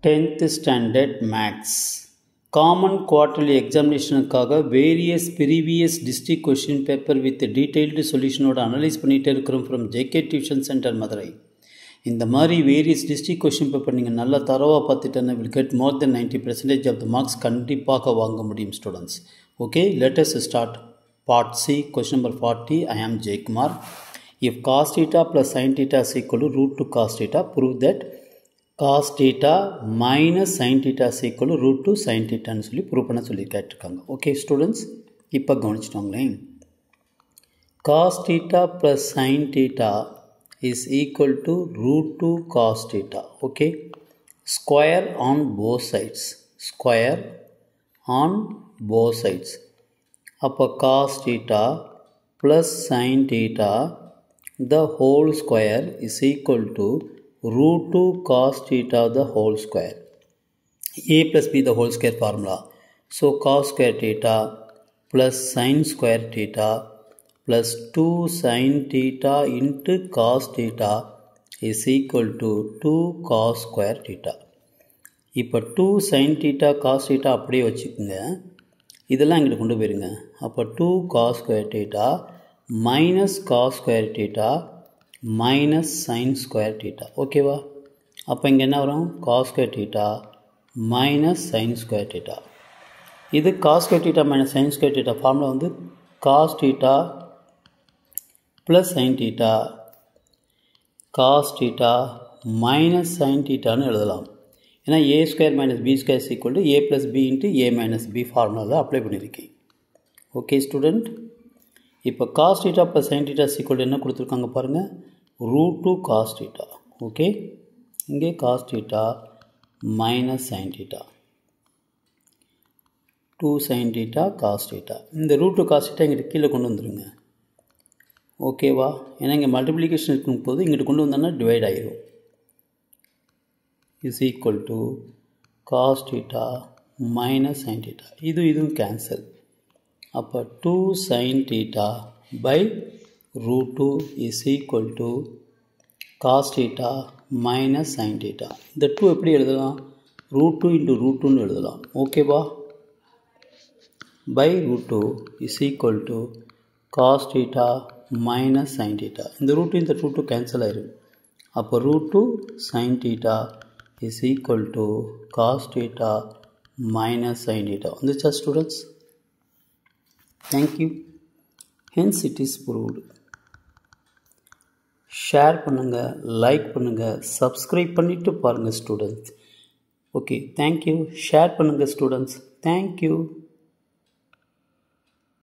10th Standard Maths Common Quarterly Examinationக்காக various previous district question paper with detailed solution analyze பண்ணிட்டே இருக்கிறோம் from JK Tuition Center Madurai. இந்த மாதிரி various district question paper நீங்கள் நல்லா தரவா பார்த்துட்டேன்னா will get more than 90% of the marks கண்டிப்பாக வாங்க முடியும் students. Okay, let us start part C, question number 40. I am J Kumar. If cos theta plus sin theta is equal to root 2 cos theta, prove that cos theta minus sin theta is equal to root 2 sin theta ன்னு சொல்லி prove பண்ண சொல்லி கேட்டிருக்காங்க. Okay students, இப்போ கவனிச்சிட்டோங்களேன். cos theta plus sin theta is equal to root 2 cos theta. Okay, square on both sides. Square on both sides. அப்போ cos theta plus sin theta the whole square is equal to root 2 cos theta the whole square. A plus B the whole square formula. So cos square theta plus sin square theta plus 2 sin theta into cos theta is equal to 2 cos square theta. இப்போ 2 sin theta cos theta அப்படியே வச்சுக்கோங்க, இதெல்லாம் இங்கிட்டு கொண்டு போயிருங்க. அப்போ 2 cos square theta minus cos square theta minus sin square theta. ஓகேவா? அப்போ இங்கே என்ன வரும்? cos square theta minus sin square theta. இது cos square theta minus sin square theta formula வந்து cos theta plus sin theta cos theta minus sin thetaன்னு எழுதலாம். ஏன்னா a square minus b square is equal to a plus b into a minus b formula தான் apply பண்ணியிருக்கேன். Okay student, இப்போ cos theta plus sin theta is equal to என்ன கொடுத்துருக்காங்க பாருங்கள், root 2 cos theta. Okay, இங்கே cos theta minus sin theta 2 sin theta cos theta. இந்த root 2 cos theta இங்கிட்டு கீழே கொண்டு வந்துடுங்க. ஓகேவா? ஏன்னா இங்கே மல்டிப்ளிகேஷன் இருக்கும் போது இங்கிட்டு கொண்டு வந்தோன்னா டிவைட் ஆகிடும். is equal to cos theta minus sin theta. இதுவும் கேன்சல். அப்போ 2 sin theta by root 2 is equal to cos theta minus sin theta. இந்த 2 எப்படி எழுதலாம்? root 2 into root 2ன்னு எழுதலாம். ஓகேவா? by root 2 is equal to cos theta minus sin theta. இந்த root 2 இந்த root 2 cancel ஆயிரும். அப்போ root 2 sin theta is equal to cos theta minus sin theta. வந்துச்சா students? Thank you. Hence it is proved. Share பண்ணுங்க, like பண்ணுங்க, subscribe பண்ணிட்டு பாருங்க students. Okay, thank you. Share பண்ணுங்க ஸ்டூடெண்ட்ஸ். தேங்க்யூ.